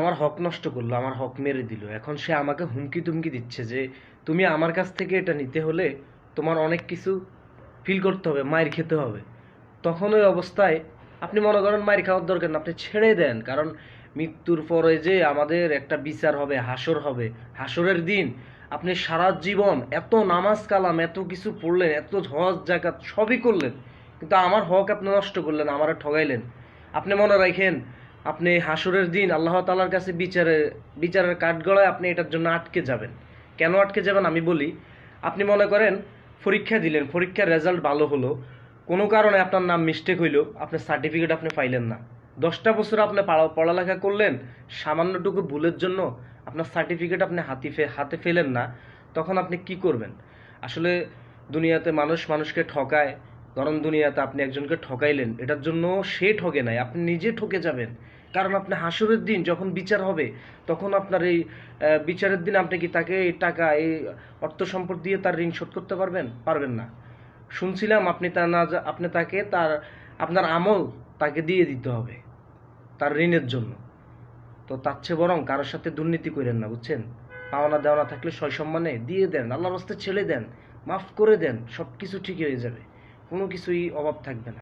আমার হক নষ্ট করলো, আমার হক মেরে দিল। এখন সে আমাকে হুমকি তুমকি দিচ্ছে যে তুমি আমার কাছ থেকে এটা নিতে হলে তোমার অনেক কিছু ফিল করতে হবে, মাইর খেতে হবে। তখন ওই অবস্থায় আপনি মনে করেন মাইর খাওয়ার দরকার না, আপনি ছেড়ে দেন। কারণ মৃত্যুর পরে যে আমাদের একটা বিচার হবে, হাসর হবে। হাসরের দিন আপনি সারা জীবন এত নামাজ কালাম, এত কিছু পড়লেন, এত হজ জাকাত সবই করলেন, কিন্তু আমার হক আপনি নষ্ট করলেন, আমারে ঠগাইলেন। আপনি মনে রাখেন, আপনি হাসরের দিন আল্লাহ তাআলার কাছে বিচারের কাঠগড়ায় আপনি এটার জন্য আটকে যাবেন। কেন আটকে যাবেন আমি বলি। আপনি মনে করেন পরীক্ষা দিলেন, পরীক্ষার রেজাল্ট ভালো হলো, কোনো কারণে আপনার নাম মিস্টেক হইলো, আপনার সার্টিফিকেট আপনি পাইলেন না। 10টা বছর আপনি পড়ালেখা করলেন, সামান্যটুকু ভুলের জন্য আপনার সার্টিফিকেট আপনি হাতে ফেলেন না। তখন আপনি কি করবেন? আসলে দুনিয়াতে মানুষ মানুষকে ঠকায়। ধরেন দুনিয়াতে আপনি একজনকে ঠকাইলেন, এটার জন্য সে ঠকে নাই, আপনি নিজে ঠকে যাবেন। কারণ আপনি হাসরের দিন যখন বিচার হবে, তখন আপনার এই বিচারের দিন আপনি কি তাকে এই টাকা, এই অর্থ সম্পদ দিয়ে তার ঋণ শোধ করতে পারবেন? পারবেন না। শুনছিলাম আপনি তা না, আপনি তাকে তার আপনার আমল তাকে দিয়ে দিতে হবে তার ঋণের জন্য। তো তার চেয়ে বরং কারোর সাথে দুর্নীতি করেন না, বুঝছেন? পাওনা দেওয়া থাকলে সয় সম্মানে দিয়ে দেন, আল্লাহর রাস্তায় ছেড়ে দেন, মাফ করে দেন, সব কিছু ঠিক হয়ে যাবে, কোনো কিছুই অভাব থাকবে না।